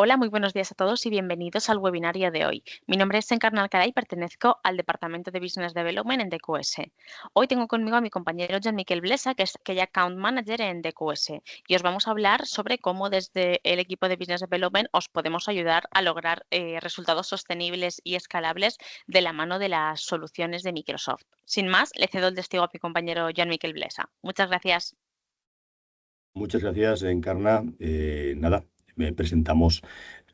Hola, muy buenos días a todos y bienvenidos al webinario de hoy. Mi nombre es Encarna Alcaraz y pertenezco al Departamento de Business Development en DQS. Hoy tengo conmigo a mi compañero Jean Miquel Blesa, que es Account Manager en DQS, y os vamos a hablar sobre cómo desde el equipo de Business Development os podemos ayudar a lograr resultados sostenibles y escalables de la mano de las soluciones de Microsoft. Sin más, le cedo el testigo a mi compañero Jean Miquel Blesa. Muchas gracias. Muchas gracias, Encarna. Nada, me presentamos.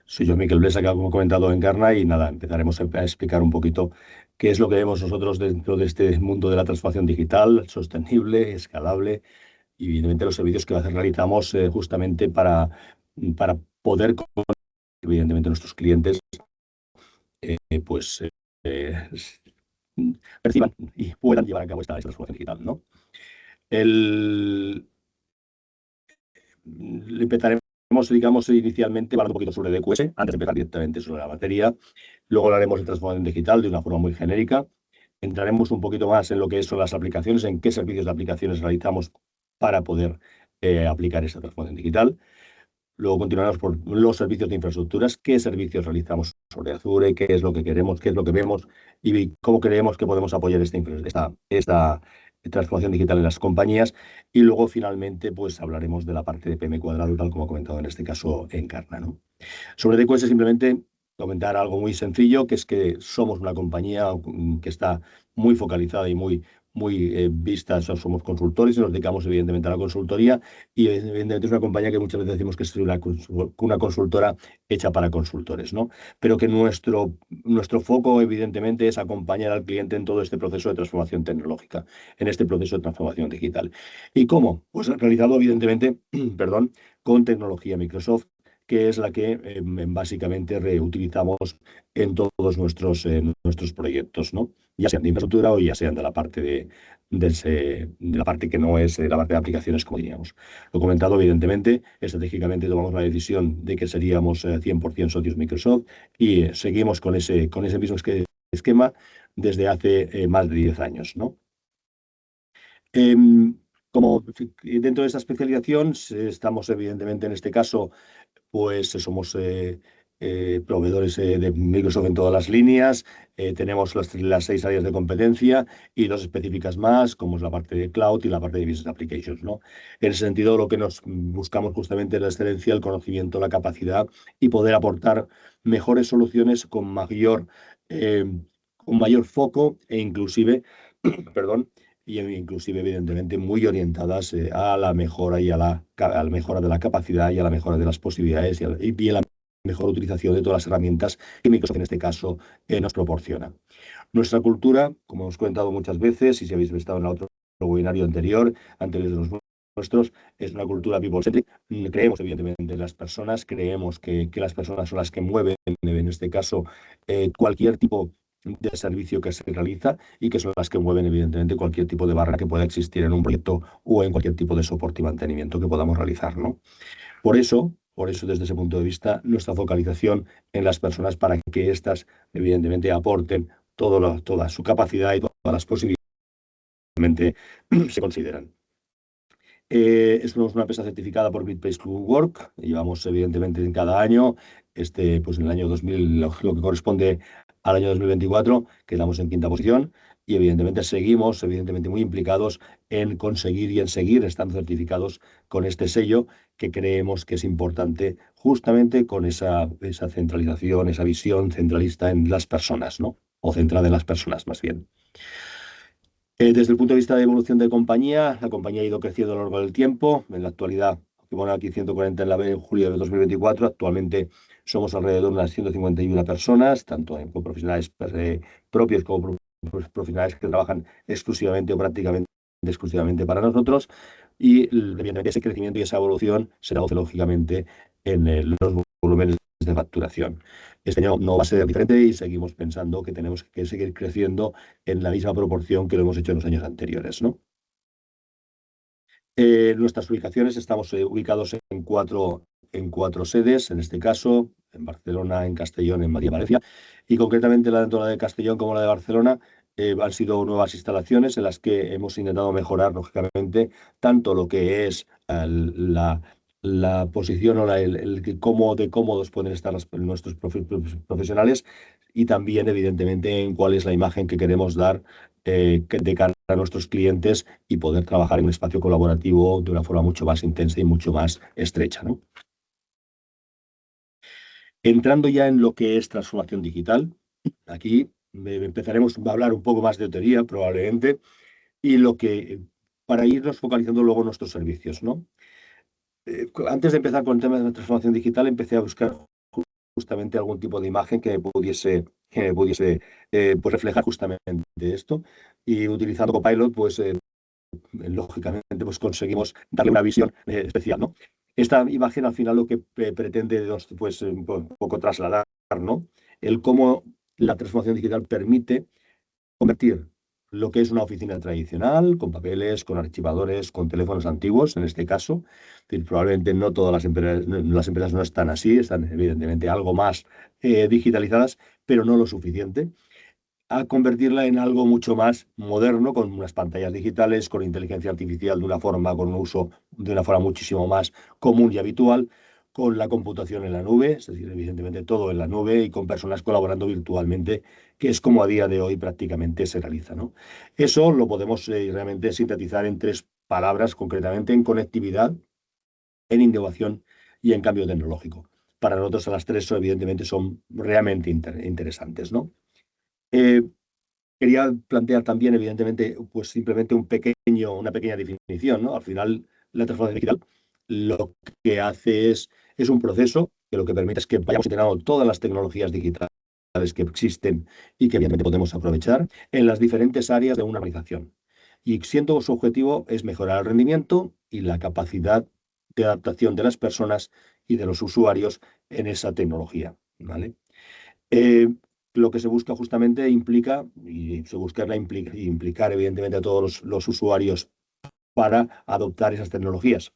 Soy yo, Miquel Blesa, que como he comentado, Encarna, y nada, empezaremos a explicar un poquito qué es lo que vemos nosotros dentro de este mundo de la transformación digital, sostenible, escalable, y evidentemente los servicios que realizamos justamente para poder, evidentemente, nuestros clientes pues perciban y puedan llevar a cabo esta transformación digital, ¿no? Empezaremos, digamos, inicialmente hablando un poquito sobre DQS, antes de empezar directamente sobre la materia. Luego hablaremos de transformación digital de una forma muy genérica. Entraremos un poquito más en lo que son las aplicaciones, en qué servicios de aplicaciones realizamos para poder aplicar esta transformación digital. Luego continuaremos por los servicios de infraestructuras, qué servicios realizamos sobre Azure, qué es lo que queremos, qué es lo que vemos y cómo creemos que podemos apoyar esta transformación digital en las compañías. Y luego, finalmente, pues hablaremos de la parte de PM cuadrado, tal como ha comentado en este caso Encarna, ¿no? Sobre DQS, simplemente comentar algo muy sencillo, que es que somos una compañía que está muy focalizada y muy vista. Somos consultores y nos dedicamos evidentemente a la consultoría, y evidentemente es una compañía que muchas veces decimos que es una consultora hecha para consultores, ¿no? Pero que nuestro foco evidentemente es acompañar al cliente en todo este proceso de transformación tecnológica, en este proceso de transformación digital. ¿Y cómo? Pues realizado evidentemente, perdón, con tecnología Microsoft, que es la que básicamente reutilizamos en todos nuestros proyectos, ¿no? Ya sean de infraestructura o ya sean de la parte de la parte que no es la parte de aplicaciones, como diríamos. Lo comentado, evidentemente, estratégicamente tomamos la decisión de que seríamos 100% socios Microsoft, y seguimos con ese mismo esquema desde hace más de 10 años, ¿no? Como dentro de esta especialización estamos evidentemente en este caso, pues somos proveedores de Microsoft en todas las líneas. Tenemos las 6 áreas de competencia y 2 específicas más, como es la parte de Cloud y la parte de Business Applications, ¿no? En ese sentido, lo que nos buscamos justamente es la excelencia, el conocimiento, la capacidad y poder aportar mejores soluciones eh, con mayor foco e inclusive, perdón, y inclusive evidentemente muy orientadas a la mejora a la mejora de la capacidad y a la mejora de las posibilidades y a la mejor utilización de todas las herramientas que Microsoft en este caso nos proporciona. Nuestra cultura, como hemos comentado muchas veces, y si habéis estado en el otro webinario anteriores de los nuestros, es una cultura people-centric. Creemos evidentemente en las personas, creemos que las personas son las que mueven, en este caso, cualquier tipo de servicio que se realiza, y que son las que mueven evidentemente cualquier tipo de barrera que pueda existir en un proyecto o en cualquier tipo de soporte y mantenimiento que podamos realizar, ¿no? Por eso, desde ese punto de vista, nuestra focalización en las personas para que éstas evidentemente aporten toda su capacidad y todas las posibilidades que se consideran. Somos una empresa certificada por Great Place to Work. Llevamos, evidentemente, en cada año, pues en el año 2000, lo que corresponde al año 2024, quedamos en 5ª posición, y evidentemente seguimos, evidentemente, muy implicados en conseguir y en seguir estando certificados con este sello, que creemos que es importante justamente con esa centralización, esa visión centralista en las personas, ¿no? O centrada en las personas, más bien. Desde el punto de vista de evolución de compañía, la compañía ha ido creciendo a lo largo del tiempo. En la actualidad, que pone aquí 140 en julio de 2024, actualmente somos alrededor de unas 151 personas, tanto con profesionales propios como profesionales que trabajan exclusivamente o prácticamente exclusivamente para nosotros. Y evidentemente ese crecimiento y esa evolución será lógicamente en los volúmenes de facturación. Este año no va a ser diferente y seguimos pensando que tenemos que seguir creciendo en la misma proporción que lo hemos hecho en los años anteriores, ¿no? Nuestras ubicaciones, estamos ubicados en cuatro sedes, en este caso, en Barcelona, en Castellón, en Madrid y Valencia. Y concretamente, tanto la de Castellón como la de Barcelona han sido nuevas instalaciones en las que hemos intentado mejorar, lógicamente, tanto lo que es la la posición o cómo de cómodos pueden estar nuestros profesionales y también, evidentemente, en cuál es la imagen que queremos dar de cara a nuestros clientes y poder trabajar en un espacio colaborativo de una forma mucho más intensa y mucho más estrecha, ¿no? Entrando ya en lo que es transformación digital, aquí empezaremos a hablar un poco más de teoría, probablemente, y para irnos focalizando luego en nuestros servicios, ¿no? Antes de empezar con el tema de la transformación digital, empecé a buscar justamente algún tipo de imagen que pudiese pues reflejar justamente esto. Y utilizando Copilot, pues lógicamente pues conseguimos darle una visión especial, ¿no? Esta imagen al final lo que pretende pues, un poco trasladar, ¿no? El cómo la transformación digital permite convertir lo que es una oficina tradicional, con papeles, con archivadores, con teléfonos antiguos, en este caso. Es decir, probablemente no todas las empresas no están así, están evidentemente algo más digitalizadas, pero no lo suficiente, a convertirla en algo mucho más moderno, con unas pantallas digitales, con inteligencia artificial con un uso de una forma muchísimo más común y habitual, con la computación en la nube, es decir, evidentemente todo en la nube y con personas colaborando virtualmente, que es como a día de hoy prácticamente se realiza, ¿no? Eso lo podemos realmente sintetizar en tres palabras, concretamente en conectividad, en innovación y en cambio tecnológico. Para nosotros a las tres, evidentemente, son realmente interesantes, ¿no? Eh, Quería plantear también, evidentemente, pues simplemente una pequeña definición, ¿no? Al final, la transformación digital lo que hace es un proceso que lo que permite es que vayamos integrando todas las tecnologías digitales que existen y que evidentemente podemos aprovechar en las diferentes áreas de una organización. Y siendo su objetivo es mejorar el rendimiento y la capacidad de adaptación de las personas y de los usuarios en esa tecnología, ¿vale? Eh, lo que se busca justamente y se busca implicar evidentemente a todos los usuarios para adoptar esas tecnologías,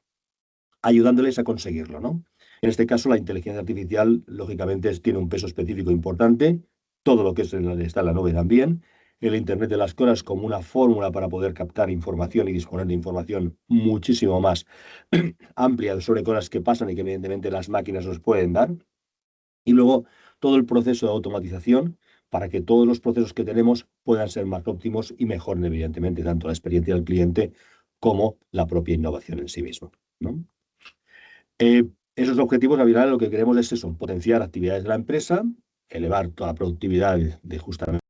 ayudándoles a conseguirlo, ¿no? En este caso, la inteligencia artificial, lógicamente, tiene un peso específico importante, todo lo que está en la nube también, el Internet de las cosas como una fórmula para poder captar información y disponer de información muchísimo más amplia sobre cosas que pasan y que evidentemente las máquinas nos pueden dar. Y luego todo el proceso de automatización para que todos los procesos que tenemos puedan ser más óptimos y mejoren, evidentemente, tanto la experiencia del cliente como la propia innovación en sí mismo, ¿no? Esos objetivos, al final, lo que queremos es eso, potenciar actividades de la empresa, elevar toda la productividad justamente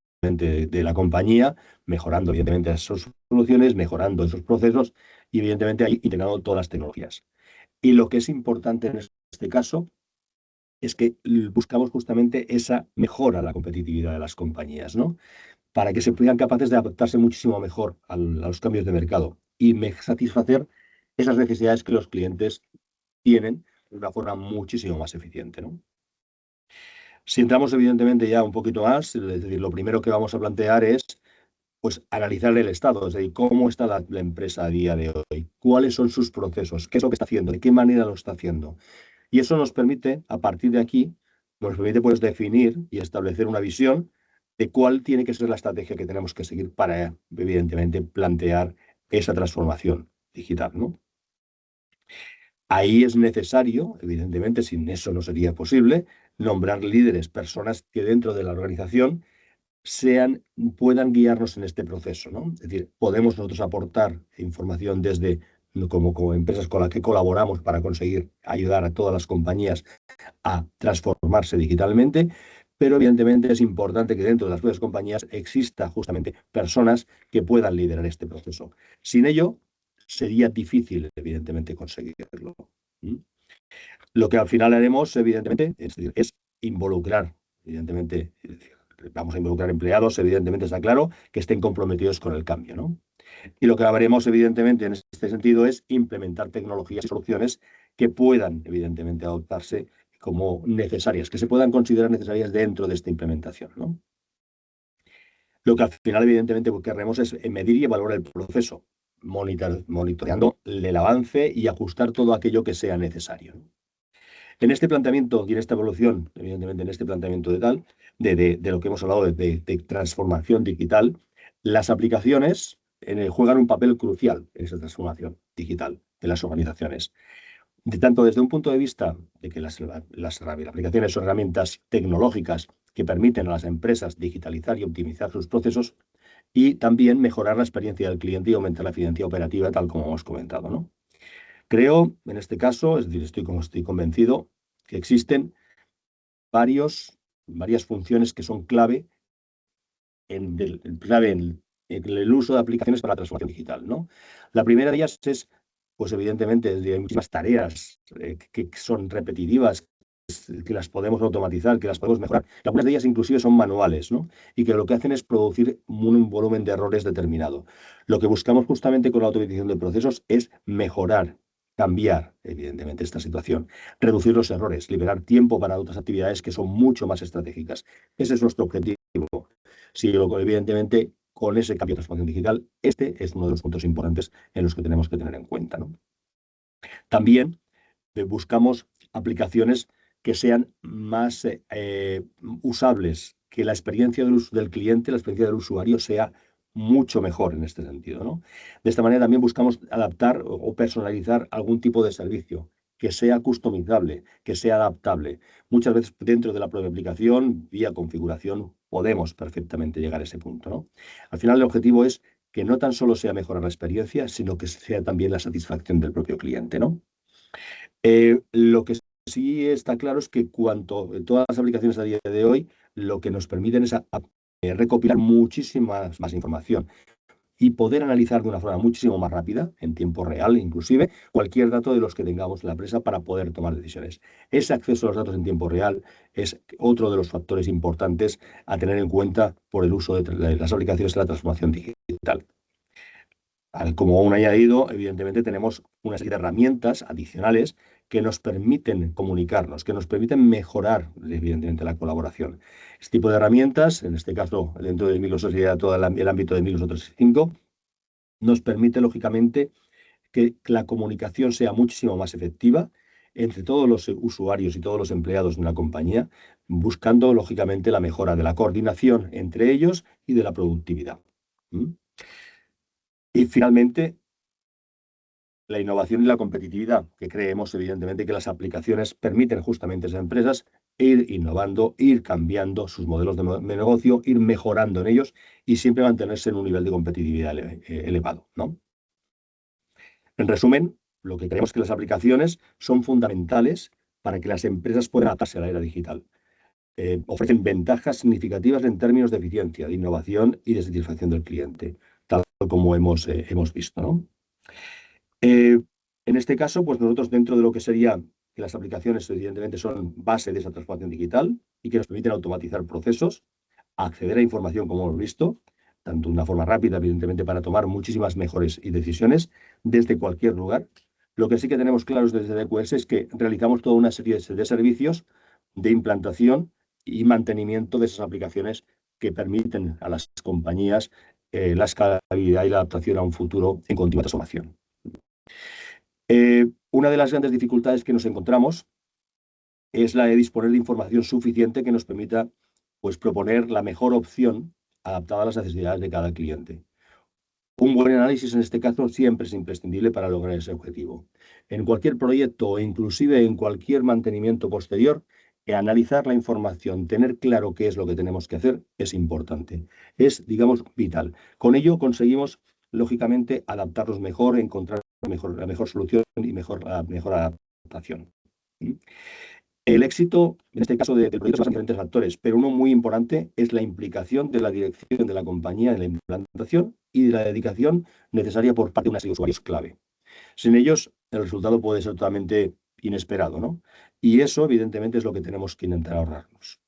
de la compañía, mejorando, evidentemente, esas soluciones, mejorando esos procesos y, evidentemente, ahí integrando todas las tecnologías. Y lo que es importante en este caso es que buscamos justamente esa mejora a la competitividad de las compañías, ¿no? Para que se puedan capaces de adaptarse muchísimo mejor a los cambios de mercado y satisfacer esas necesidades que los clientes tienen de una forma muchísimo más eficiente, ¿no? Si entramos evidentemente ya un poquito más, es decir, lo primero que vamos a plantear es pues analizar el estado, es decir, cómo está la empresa a día de hoy, cuáles son sus procesos, qué es lo que está haciendo, de qué manera lo está haciendo. Y eso nos permite, a partir de aquí, nos permite pues definir y establecer una visión de cuál tiene que ser la estrategia que tenemos que seguir para, evidentemente, plantear esa transformación digital, ¿no? Ahí es necesario, evidentemente, sin eso no sería posible, nombrar líderes, personas que dentro de la organización puedan guiarnos en este proceso, ¿no? Es decir, podemos nosotros aportar información desde como empresas con las que colaboramos para conseguir ayudar a todas las compañías a transformarse digitalmente, pero evidentemente es importante que dentro de las propias compañías exista justamente personas que puedan liderar este proceso. Sin ello, sería difícil, evidentemente, conseguirlo. ¿Mm? Lo que al final haremos, evidentemente, es involucrar, evidentemente, es decir, vamos a involucrar empleados, evidentemente está claro, que estén comprometidos con el cambio, ¿no? Y lo que haremos, evidentemente, en este sentido es implementar tecnologías y soluciones que puedan, evidentemente, adoptarse como necesarias, que se puedan considerar necesarias dentro de esta implementación, ¿no? Lo que al final, evidentemente, querremos es medir y evaluar el proceso, monitoreando el avance y ajustar todo aquello que sea necesario, ¿no? En este planteamiento y en esta evolución, evidentemente en este planteamiento de lo que hemos hablado de transformación digital, las aplicaciones juegan un papel crucial en esa transformación digital de las organizaciones. tanto desde un punto de vista de que las aplicaciones son herramientas tecnológicas que permiten a las empresas digitalizar y optimizar sus procesos y también mejorar la experiencia del cliente y aumentar la eficiencia operativa, tal como hemos comentado, ¿no? Creo, en este caso, es decir, estoy convencido que existen varias funciones que son clave en el uso de aplicaciones para la transformación digital, ¿no? La primera de ellas es, pues evidentemente, hay muchísimas tareas que son repetitivas, que las podemos automatizar, que las podemos mejorar. Algunas de ellas inclusive son manuales, ¿no? Y que lo que hacen es producir un volumen de errores determinado. Lo que buscamos justamente con la automatización de procesos es mejorar, cambiar, evidentemente, esta situación, reducir los errores, liberar tiempo para otras actividades que son mucho más estratégicas. Ese es nuestro objetivo. Sí, evidentemente, con ese cambio de transformación digital, este es uno de los puntos importantes en los que tenemos que tener en cuenta, ¿no? También buscamos aplicaciones que sean más usables, que la experiencia del cliente, la experiencia del usuario sea mucho mejor en este sentido, ¿no? De esta manera también buscamos adaptar o personalizar algún tipo de servicio que sea customizable, que sea adaptable. Muchas veces dentro de la propia aplicación, vía configuración, podemos perfectamente llegar a ese punto, ¿no? Al final el objetivo es que no tan solo sea mejorar la experiencia, sino que sea también la satisfacción del propio cliente, ¿no? Lo que sí está claro es que todas las aplicaciones a día de hoy lo que nos permiten es recopilar muchísima más información y poder analizar de una forma muchísimo más rápida, en tiempo real inclusive, cualquier dato de los que tengamos en la empresa para poder tomar decisiones. Ese acceso a los datos en tiempo real es otro de los factores importantes a tener en cuenta por el uso de las aplicaciones de la transformación digital. Como un añadido, evidentemente tenemos una serie de herramientas adicionales que nos permiten comunicarnos, que nos permiten mejorar, evidentemente, la colaboración. Este tipo de herramientas, en este caso, dentro de Microsoft sería todo el ámbito de Microsoft 365, nos permite, lógicamente, que la comunicación sea muchísimo más efectiva entre todos los usuarios y todos los empleados de una compañía, buscando, lógicamente, la mejora de la coordinación entre ellos y de la productividad. ¿Mm? Y finalmente, la innovación y la competitividad, que creemos evidentemente que las aplicaciones permiten justamente a esas empresas ir innovando, ir cambiando sus modelos de negocio, ir mejorando en ellos y siempre mantenerse en un nivel de competitividad elevado, ¿no? En resumen, lo que creemos es que las aplicaciones son fundamentales para que las empresas puedan adaptarse a la era digital. Ofrecen ventajas significativas en términos de eficiencia, de innovación y de satisfacción del cliente, tal como hemos visto, ¿no? Eh, en este caso, pues nosotros dentro de lo que sería que las aplicaciones evidentemente son base de esa transformación digital y que nos permiten automatizar procesos, acceder a información como hemos visto, tanto de una forma rápida, evidentemente, para tomar muchísimas mejores decisiones desde cualquier lugar. Lo que sí que tenemos claros desde DQS es que realizamos toda una serie de servicios de implantación y mantenimiento de esas aplicaciones que permiten a las compañías la escalabilidad y la adaptación a un futuro en continua transformación. Una de las grandes dificultades que nos encontramos es la de disponer de información suficiente que nos permita, pues, proponer la mejor opción adaptada a las necesidades de cada cliente. Un buen análisis en este caso siempre es imprescindible para lograr ese objetivo. En cualquier proyecto o inclusive en cualquier mantenimiento posterior, analizar la información, tener claro qué es lo que tenemos que hacer es importante. Es, digamos, vital. Con ello conseguimos, lógicamente, adaptarnos mejor, encontrar la mejor solución y la mejor adaptación. El éxito, en este caso, del proyecto se basa en diferentes factores, pero uno muy importante es la implicación de la dirección de la compañía en la implantación y de la dedicación necesaria por parte de una serie de usuarios clave. Sin ellos, el resultado puede ser totalmente inesperado, ¿no? Y eso, evidentemente, es lo que tenemos que intentar ahorrarnos.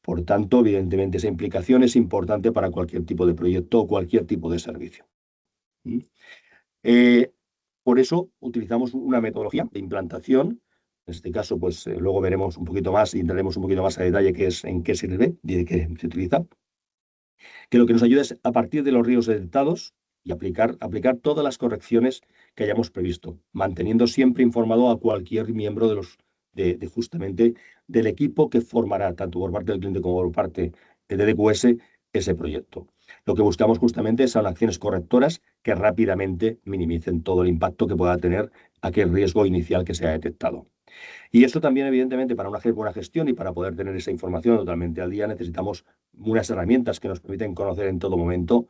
Por tanto, evidentemente, esa implicación es importante para cualquier tipo de proyecto o cualquier tipo de servicio. Por eso utilizamos una metodología de implantación. En este caso, pues luego veremos un poquito más y entraremos un poquito más a detalle en qué sirve y de qué se utiliza. Que lo que nos ayuda es, a partir de los riesgos detectados, y aplicar todas las correcciones que hayamos previsto, manteniendo siempre informado a cualquier miembro justamente del equipo que formará, tanto por parte del cliente como por parte de DQS, ese proyecto. Lo que buscamos justamente son acciones correctoras que rápidamente minimicen todo el impacto que pueda tener aquel riesgo inicial que se ha detectado. Y eso también, evidentemente, para una buena gestión y para poder tener esa información totalmente al día, necesitamos unas herramientas que nos permiten conocer en todo momento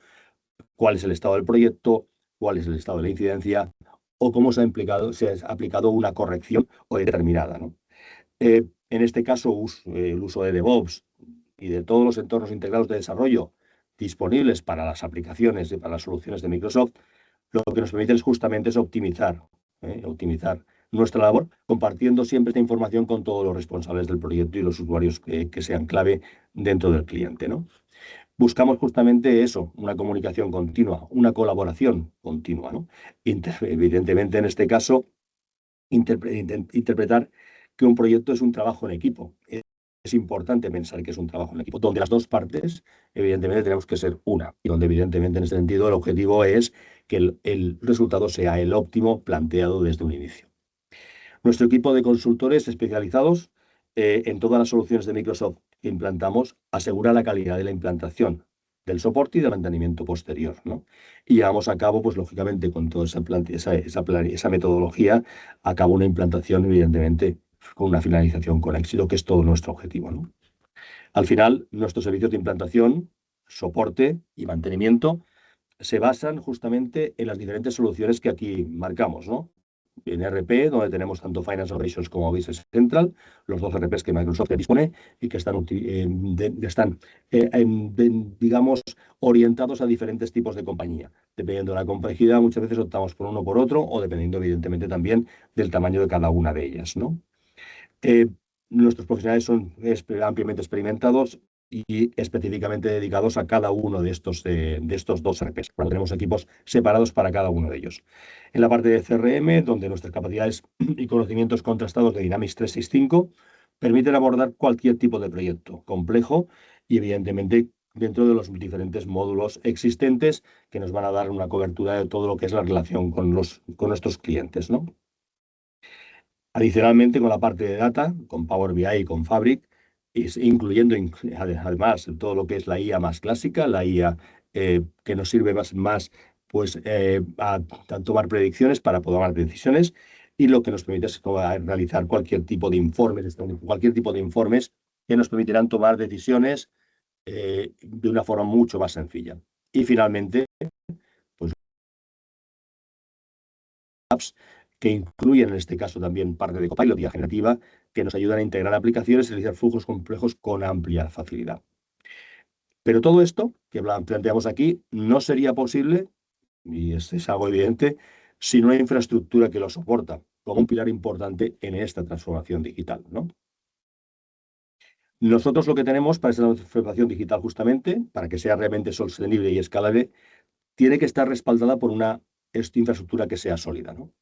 cuál es el estado del proyecto, cuál es el estado de la incidencia o cómo se ha aplicado una corrección o determinada, ¿no? En este caso, el uso de DevOps y de todos los entornos integrados de desarrollo disponibles para las aplicaciones y para las soluciones de Microsoft, lo que nos permite es justamente optimizar nuestra labor, compartiendo siempre esta información con todos los responsables del proyecto y los usuarios que sean clave dentro del cliente, ¿no? Buscamos justamente eso, una comunicación continua, una colaboración continua, ¿no? Evidentemente, en este caso, interpretar que un proyecto es un trabajo en equipo. Es importante pensar que es un trabajo en equipo, donde las dos partes, evidentemente, tenemos que ser una, y donde, evidentemente, en este sentido, el objetivo es que el resultado sea el óptimo planteado desde un inicio. Nuestro equipo de consultores especializados en todas las soluciones de Microsoft que implantamos asegura la calidad de la implantación, del soporte y del mantenimiento posterior, ¿no? Y llevamos a cabo, pues lógicamente, con toda esa metodología, a cabo una implantación, evidentemente, con una finalización con éxito, que es todo nuestro objetivo, ¿no? Al final, nuestros servicios de implantación, soporte y mantenimiento se basan justamente en las diferentes soluciones que aquí marcamos, ¿no? En RP, donde tenemos tanto Finance Operations como Business Central, los dos RPs que Microsoft dispone y que están digamos, orientados a diferentes tipos de compañía. Dependiendo de la complejidad, muchas veces optamos por uno o por otro, o dependiendo, evidentemente, también del tamaño de cada una de ellas, ¿no? Eh, Nuestros profesionales son ampliamente experimentados y específicamente dedicados a cada uno de estos dos RPs. Bueno, tenemos equipos separados para cada uno de ellos. En la parte de CRM, donde nuestras capacidades y conocimientos contrastados de Dynamics 365 permiten abordar cualquier tipo de proyecto complejo y, evidentemente, dentro de los diferentes módulos existentes que nos van a dar una cobertura de todo lo que es la relación con nuestros clientes, ¿no? Adicionalmente, con la parte de data, con Power BI y con Fabric, incluyendo además todo lo que es la IA más clásica, la IA que nos sirve más pues, a tomar predicciones para poder tomar decisiones, y lo que nos permite es realizar cualquier tipo de informes que nos permitirán tomar decisiones de una forma mucho más sencilla. Y finalmente, pues apps que incluyen en este caso también parte de Copilot y IA generativa, que nos ayudan a integrar aplicaciones y realizar flujos complejos con amplia facilidad. Pero todo esto que planteamos aquí no sería posible, y es algo evidente, sin una infraestructura que lo soporta, como un pilar importante en esta transformación digital, ¿no? Nosotros lo que tenemos para esta transformación digital, justamente, para que sea realmente sostenible y escalable, tiene que estar respaldada por una infraestructura que sea sólida, ¿no?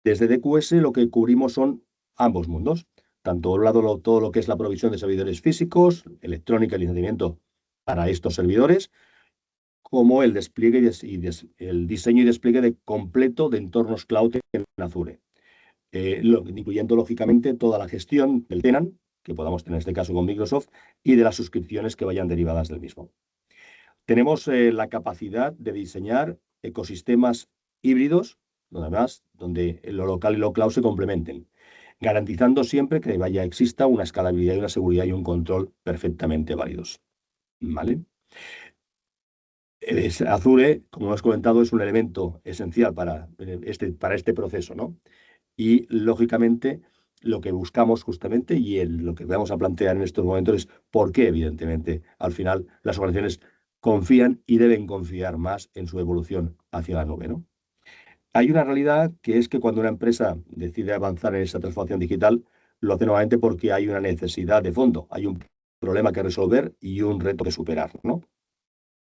Desde DQS lo que cubrimos son ambos mundos, tanto por un lado todo lo que es la provisión de servidores físicos, electrónica y licenciamiento para estos servidores, como el despliegue el diseño y despliegue completo de entornos cloud en Azure, incluyendo lógicamente toda la gestión del tenant, que podamos tener en este caso con Microsoft, y de las suscripciones que vayan derivadas del mismo. Tenemos la capacidad de diseñar ecosistemas híbridos, donde lo local y lo cloud se complementen, garantizando siempre que exista una escalabilidad y una seguridad y un control perfectamente válidos, ¿vale? Azure, como hemos comentado, es un elemento esencial para este proceso, ¿no? Y, lógicamente, lo que buscamos justamente y lo que vamos a plantear en estos momentos es por qué, evidentemente, al final las organizaciones confían y deben confiar más en su evolución hacia la nube, ¿no? Hay una realidad que es que cuando una empresa decide avanzar en esa transformación digital, lo hace nuevamente porque hay una necesidad de fondo, hay un problema que resolver y un reto que superar, ¿no?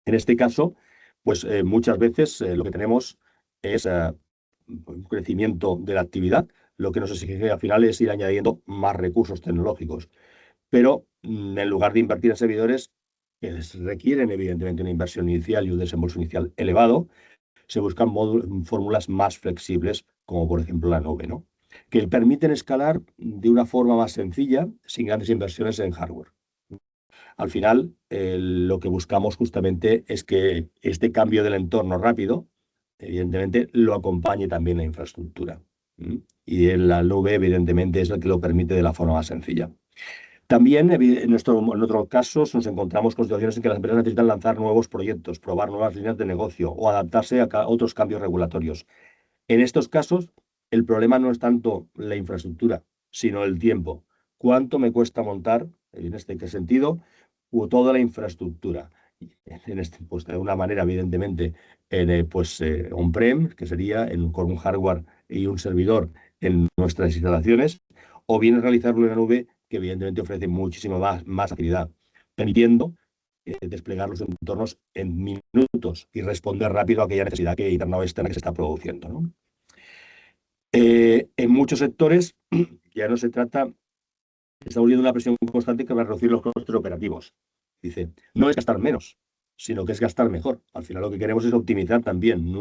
En este caso, pues muchas veces lo que tenemos es un crecimiento de la actividad, lo que nos exige al final es ir añadiendo más recursos tecnológicos. Pero en lugar de invertir en servidores que requieren evidentemente una inversión inicial y un desembolso inicial elevado, se buscan fórmulas más flexibles, como por ejemplo la nube, ¿no? Que permiten escalar de una forma más sencilla, sin grandes inversiones en hardware. Al final, lo que buscamos justamente es que este cambio del entorno rápido, evidentemente, lo acompañe también la infraestructura. ¿Mm? Y en la nube, evidentemente, es el que lo permite de la forma más sencilla. También, en otros casos, nos encontramos con situaciones en que las empresas necesitan lanzar nuevos proyectos, probar nuevas líneas de negocio o adaptarse a otros cambios regulatorios. En estos casos, el problema no es tanto la infraestructura, sino el tiempo. ¿Cuánto me cuesta montar, en este sentido, toda la infraestructura? Pues de una manera, evidentemente, on-prem, que sería con un hardware y un servidor en nuestras instalaciones, o bien realizarlo en la nube, que evidentemente ofrece muchísimo más agilidad, permitiendo desplegar los entornos en minutos y responder rápido a aquella necesidad interna o externa que se está produciendo, ¿no? En muchos sectores ya no se trata, estamos viendo una presión constante que va a reducir los costes operativos. Dice, no es gastar menos, sino que es gastar mejor. Al final lo que queremos es optimizar también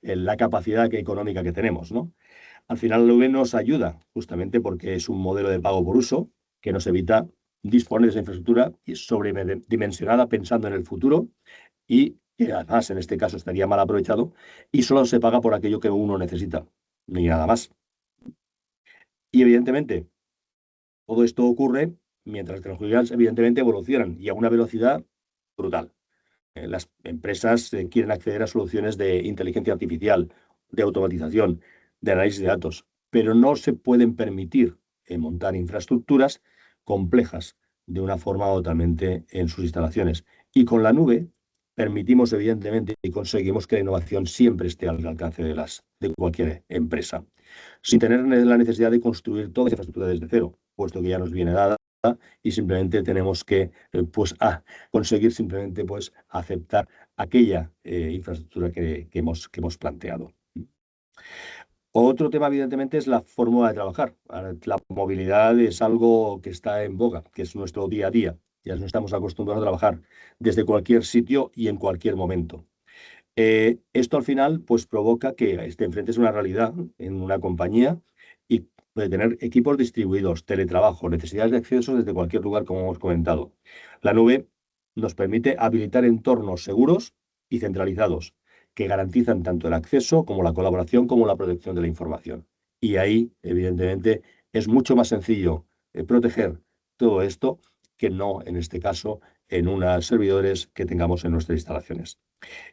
la capacidad económica que tenemos, ¿no? Al final la nube nos ayuda, justamente porque es un modelo de pago por uso que nos evita disponer de esa infraestructura sobredimensionada pensando en el futuro y que además en este caso estaría mal aprovechado y solo se paga por aquello que uno necesita, ni nada más. Y evidentemente, todo esto ocurre mientras las tecnologías evidentemente evolucionan y a una velocidad brutal. Las empresas quieren acceder a soluciones de inteligencia artificial, de automatización, de análisis de datos, pero no se pueden permitir montar infraestructuras complejas de una forma totalmente en sus instalaciones. Y con la nube permitimos, evidentemente, y conseguimos que la innovación siempre esté al alcance de cualquier empresa, sin tener la necesidad de construir toda esa infraestructura desde cero, puesto que ya nos viene dada y simplemente tenemos que conseguir simplemente aceptar aquella infraestructura que hemos planteado. Otro tema, evidentemente, es la forma de trabajar. La movilidad es algo que está en boga, que es nuestro día a día. Ya no estamos acostumbrados a trabajar desde cualquier sitio y en cualquier momento. Esto al final provoca que te enfrentes a una realidad en una compañía y puede tener equipos distribuidos, teletrabajo, necesidades de acceso desde cualquier lugar, como hemos comentado. La nube nos permite habilitar entornos seguros y centralizados que garantizan tanto el acceso como la colaboración como la protección de la información. Y ahí, evidentemente, es mucho más sencillo proteger todo esto que no, en este caso, en unos servidores que tengamos en nuestras instalaciones.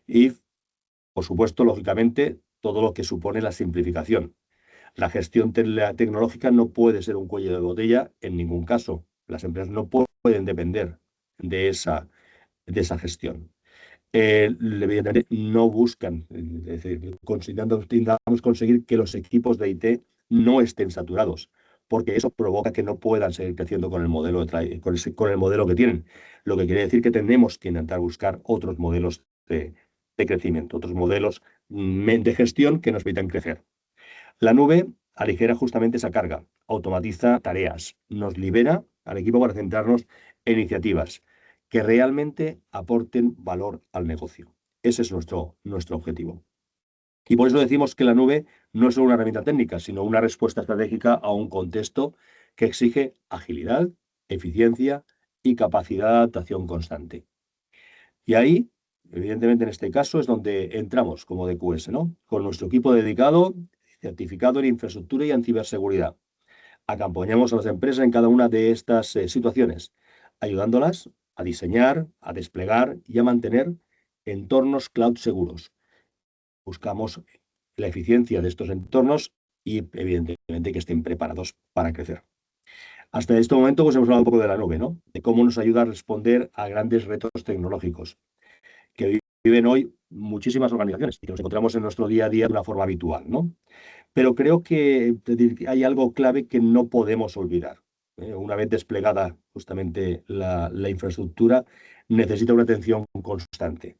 Y por supuesto, lógicamente, todo lo que supone la simplificación. La gestión tecnológica no puede ser un cuello de botella en ningún caso. Las empresas no pueden depender de esa gestión. Evidentemente, no buscan, es decir, intentamos conseguir que los equipos de IT no estén saturados, porque eso provoca que no puedan seguir creciendo con el modelo con el modelo que tienen. Lo que quiere decir que tenemos que intentar buscar otros modelos de crecimiento, otros modelos de gestión que nos permitan crecer. La nube aligera justamente esa carga, automatiza tareas, nos libera al equipo para centrarnos en iniciativas que realmente aporten valor al negocio. Ese es nuestro objetivo. Y por eso decimos que la nube no es solo una herramienta técnica, sino una respuesta estratégica a un contexto que exige agilidad, eficiencia y capacidad de adaptación constante. Y ahí, evidentemente en este caso, es donde entramos como DQS, ¿no? Con nuestro equipo dedicado, certificado en infraestructura y en ciberseguridad. Acompañamos a las empresas en cada una de estas situaciones, ayudándolas a diseñar, a desplegar y a mantener entornos cloud seguros. Buscamos la eficiencia de estos entornos y, evidentemente, que estén preparados para crecer. Hasta este momento hemos hablado un poco de la nube, ¿no? De cómo nos ayuda a responder a grandes retos tecnológicos que viven hoy muchísimas organizaciones y que nos encontramos en nuestro día a día de una forma habitual, ¿no? Pero creo que hay algo clave que no podemos olvidar. Una vez desplegada justamente la infraestructura, necesita una atención constante.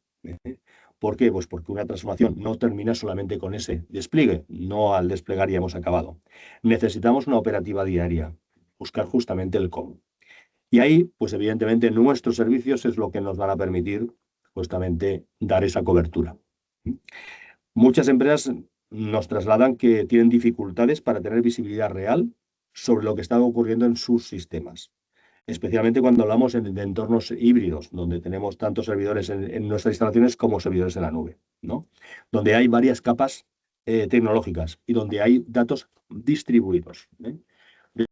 ¿Por qué? Pues porque una transformación no termina solamente con ese despliegue, no al desplegar ya hemos acabado. Necesitamos una operativa diaria, buscar justamente el cómo. Y ahí, pues evidentemente, nuestros servicios es lo que nos van a permitir justamente dar esa cobertura. Muchas empresas nos trasladan que tienen dificultades para tener visibilidad real sobre lo que está ocurriendo en sus sistemas. especialmente cuando hablamos de entornos híbridos, donde tenemos tanto servidores en nuestras instalaciones como servidores en la nube, ¿no? Donde hay varias capas tecnológicas y donde hay datos distribuidos, ¿eh?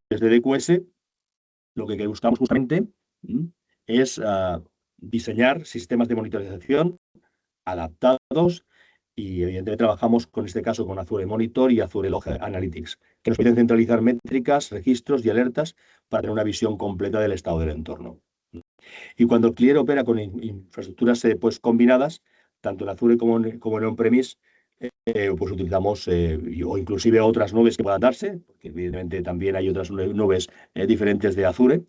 Desde DQS, lo que buscamos justamente es diseñar sistemas de monitorización adaptados y evidentemente trabajamos con este caso con Azure Monitor y Azure Log Analytics, que nos permiten centralizar métricas, registros y alertas para tener una visión completa del estado del entorno. Y cuando el cliente opera con infraestructuras pues, combinadas, tanto en Azure como en on-premise, pues utilizamos, o inclusive otras nubes que puedan darse, porque evidentemente también hay otras nubes diferentes de Azure,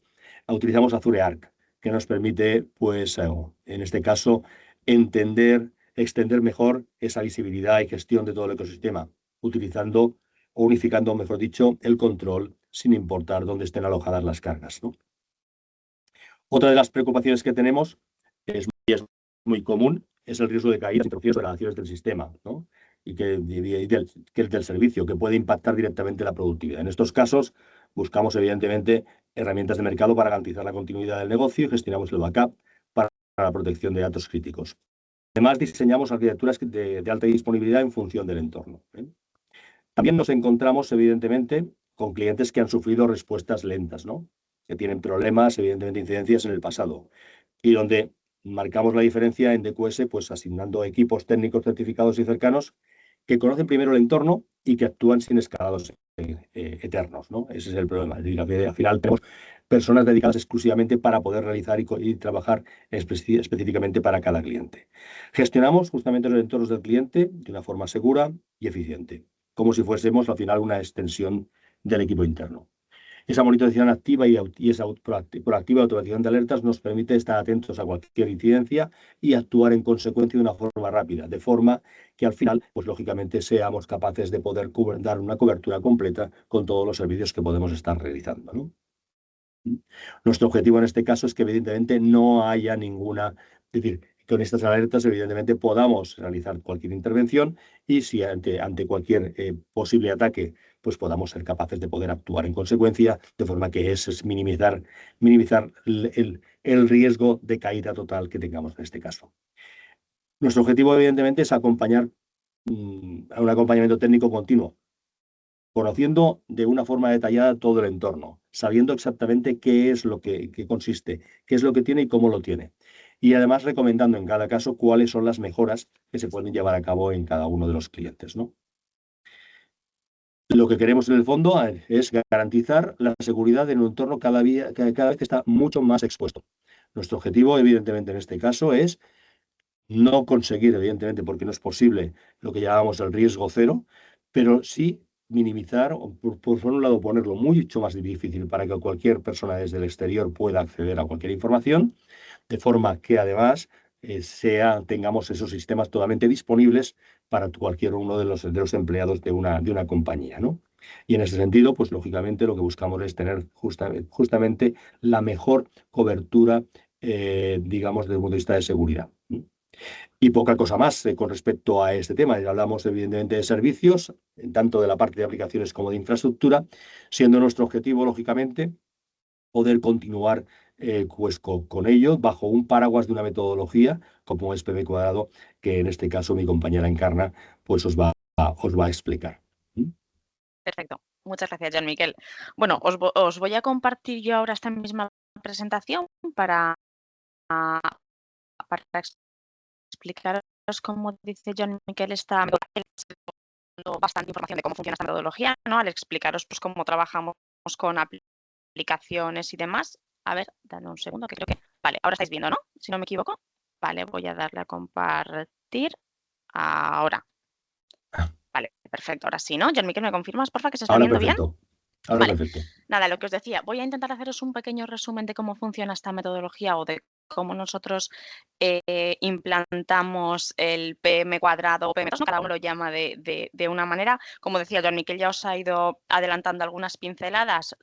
utilizamos Azure Arc, que nos permite, pues, en este caso, extender mejor esa visibilidad y gestión de todo el ecosistema, utilizando o unificando, mejor dicho, el control sin importar dónde estén alojadas las cargas, ¿no? Otra de las preocupaciones que tenemos es muy común, es el riesgo de caídas, interrupciones o degradaciones del sistema, ¿no? Y del servicio, que puede impactar directamente la productividad. En estos casos, buscamos, evidentemente, herramientas de mercado para garantizar la continuidad del negocio y gestionamos el backup para la protección de datos críticos. Además, diseñamos arquitecturas de alta disponibilidad en función del entorno, ¿eh? También nos encontramos, evidentemente, con clientes que han sufrido respuestas lentas, ¿no? Que tienen problemas, evidentemente, incidencias en el pasado, y donde marcamos la diferencia en DQS, pues asignando equipos técnicos certificados y cercanos que conocen primero el entorno y que actúan sin escalados eternos, ¿no? Ese es el problema. Es decir, que al final tenemos personas dedicadas exclusivamente para poder realizar y trabajar específicamente para cada cliente. Gestionamos justamente los entornos del cliente de una forma segura y eficiente, como si fuésemos al final una extensión del equipo interno. Esa monitorización activa y esa proactiva automatización de alertas nos permite estar atentos a cualquier incidencia y actuar en consecuencia de una forma rápida, de forma que al final, pues lógicamente, seamos capaces de poder dar una cobertura completa con todos los servicios que podemos estar realizando, ¿no? Nuestro objetivo en este caso es que evidentemente no haya ninguna, es decir, con estas alertas evidentemente podamos realizar cualquier intervención y si ante cualquier posible ataque pues podamos ser capaces de poder actuar en consecuencia, de forma que es minimizar el riesgo de caída total que tengamos en este caso. Nuestro objetivo evidentemente es acompañar a un acompañamiento técnico continuo, conociendo de una forma detallada todo el entorno, sabiendo exactamente qué es lo que consiste, qué es lo que tiene y cómo lo tiene. Y además recomendando en cada caso cuáles son las mejoras que se pueden llevar a cabo en cada uno de los clientes, ¿no? Lo que queremos en el fondo es garantizar la seguridad en un entorno cada vez que está mucho más expuesto. Nuestro objetivo, evidentemente, en este caso es no conseguir, evidentemente, porque no es posible lo que llamamos el riesgo cero, pero sí minimizar, o por un lado ponerlo mucho más difícil para que cualquier persona desde el exterior pueda acceder a cualquier información, de forma que además tengamos esos sistemas totalmente disponibles para cualquier uno de los empleados de una compañía, ¿no? Y en ese sentido, pues lógicamente lo que buscamos es tener justamente la mejor cobertura, digamos, desde el punto de vista de seguridad. Y poca cosa más con respecto a este tema. Ya hablamos evidentemente de servicios, tanto de la parte de aplicaciones como de infraestructura, siendo nuestro objetivo, lógicamente, poder continuar pues, con ello bajo un paraguas de una metodología como es PB cuadrado, que en este caso mi compañera Encarna pues os va a explicar. Perfecto. Muchas gracias, Joan Miquel. Bueno, os voy a compartir yo ahora esta misma presentación para explicaros, como dice Joan Miquel, bastante información de cómo funciona esta metodología, ¿no? Al explicaros pues, cómo trabajamos con aplicaciones y demás. A ver, dale un segundo, que creo que... Vale, ahora estáis viendo, ¿no? Si no me equivoco. Vale, voy a darle a compartir. Ahora. Vale, perfecto. Ahora sí, ¿no? Joan Miquel, ¿me confirmas, porfa, que se está viendo bien? Ahora Vale. perfecto. Nada, lo que os decía, voy a intentar haceros un pequeño resumen de cómo funciona esta metodología o de cómo nosotros implantamos el PM cuadrado o PM2, ¿no? Cada uno lo llama de una manera. Como decía Joan Miquel, ya os ha ido adelantando algunas pinceladas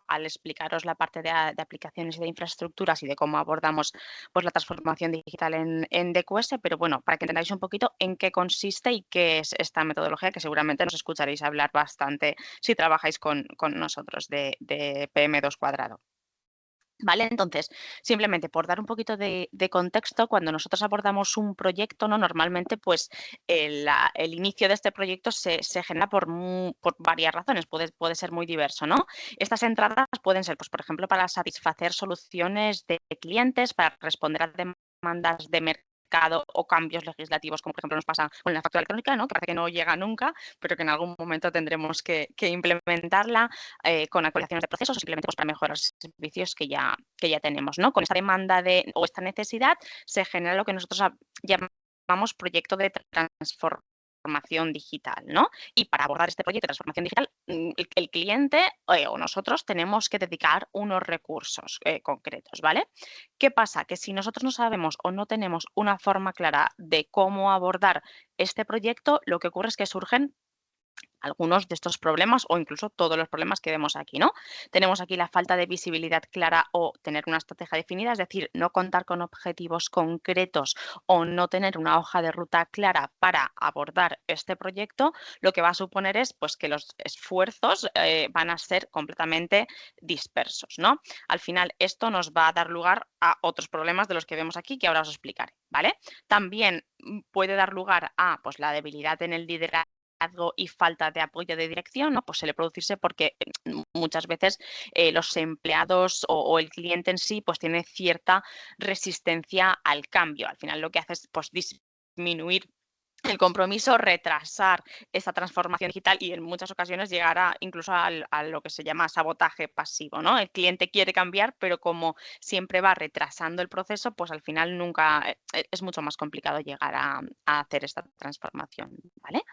al explicaros la parte de aplicaciones y de infraestructuras y de cómo abordamos pues, la transformación digital en DQS, pero bueno, para que entendáis un poquito en qué consiste y qué es esta metodología, que seguramente nos escucharéis hablar bastante si trabajáis con nosotros de PM2 cuadrado. ¿Vale? Entonces, simplemente por dar un poquito de contexto, cuando nosotros abordamos un proyecto, ¿no? Normalmente, pues, el inicio de este proyecto se genera por varias razones, puede ser muy diverso, ¿no? Estas entradas pueden ser, pues, por ejemplo, para satisfacer soluciones de clientes, para responder a demandas de mercado o cambios legislativos, como por ejemplo nos pasa con la factura electrónica, ¿no? Que parece que no llega nunca, pero que en algún momento tendremos que implementarla. Con actualizaciones de procesos o simplemente pues, para mejorar los servicios que ya tenemos, ¿no? Con esta demanda o esta necesidad se genera lo que nosotros llamamos proyecto de transformación digital, ¿no? Y para abordar este proyecto de transformación digital, el cliente o nosotros tenemos que dedicar unos recursos concretos, ¿vale? ¿Qué pasa? Que si nosotros no sabemos o no tenemos una forma clara de cómo abordar este proyecto, lo que ocurre es que surgen algunos de estos problemas o incluso todos los problemas que vemos aquí, ¿no? Tenemos aquí la falta de visibilidad clara o tener una estrategia definida, es decir, no contar con objetivos concretos o no tener una hoja de ruta clara para abordar este proyecto, lo que va a suponer es pues, que los esfuerzos van a ser completamente dispersos, ¿no? Al final, esto nos va a dar lugar a otros problemas de los que vemos aquí que ahora os explicaré, ¿vale? También puede dar lugar a pues, la debilidad en el liderazgo y falta de apoyo de dirección, ¿no? Pues suele producirse porque muchas veces los empleados o el cliente en sí pues tiene cierta resistencia al cambio. Al final lo que hace es pues disminuir el compromiso, retrasar esta transformación digital y en muchas ocasiones llegar incluso a lo que se llama sabotaje pasivo, ¿no? El cliente quiere cambiar, pero como siempre va retrasando el proceso, pues al final nunca es mucho más complicado llegar a hacer esta transformación, ¿vale?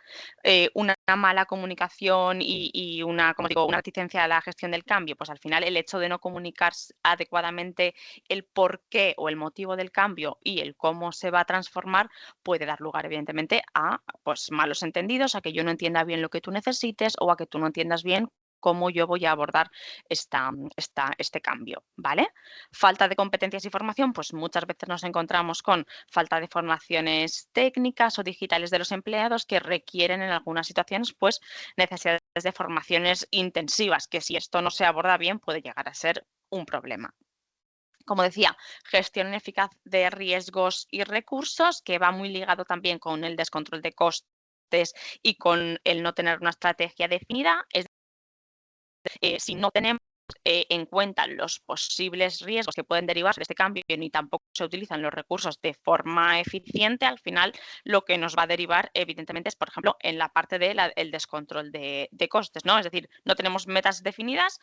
Una mala comunicación y una, como digo, una reticencia a la gestión del cambio, pues al final el hecho de no comunicar adecuadamente el porqué o el motivo del cambio y el cómo se va a transformar puede dar lugar, evidentemente, a pues, malos entendidos, a que yo no entienda bien lo que tú necesites o a que tú no entiendas bien cómo yo voy a abordar este cambio, ¿vale? Falta de competencias y formación, pues muchas veces nos encontramos con falta de formaciones técnicas o digitales de los empleados que requieren en algunas situaciones pues necesidades de formaciones intensivas, que si esto no se aborda bien puede llegar a ser un problema. Como decía, gestión eficaz de riesgos y recursos, que va muy ligado también con el descontrol de costes y con el no tener una estrategia definida. Si no tenemos en cuenta los posibles riesgos que pueden derivarse de este cambio ni tampoco se utilizan los recursos de forma eficiente, al final lo que nos va a derivar evidentemente es, por ejemplo, en la parte del descontrol de costes, ¿no? Es decir, no tenemos metas definidas,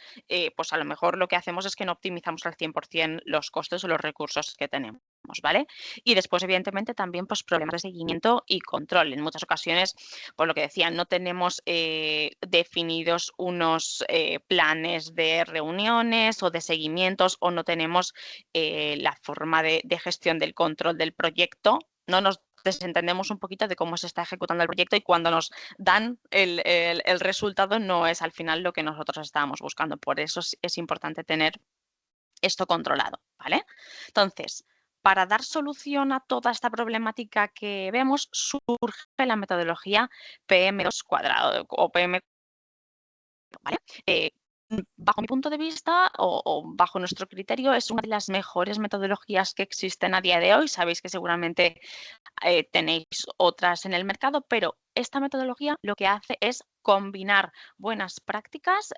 pues a lo mejor lo que hacemos es que no optimizamos al 100% los costes o los recursos que tenemos, ¿vale? Y después, evidentemente, también pues, problemas de seguimiento y control. En muchas ocasiones, por lo que decía, no tenemos definidos unos planes de reuniones o de seguimientos o no tenemos la forma de gestión del control del proyecto, no nos desentendemos un poquito de cómo se está ejecutando el proyecto y cuando nos dan el resultado no es al final lo que nosotros estábamos buscando. Por eso es importante tener esto controlado, ¿vale? Entonces, para dar solución a toda esta problemática que vemos, surge la metodología PM2 cuadrado o PM, ¿vale? Bajo mi punto de vista o bajo nuestro criterio es una de las mejores metodologías que existen a día de hoy. Sabéis que seguramente tenéis otras en el mercado, pero esta metodología lo que hace es combinar buenas prácticas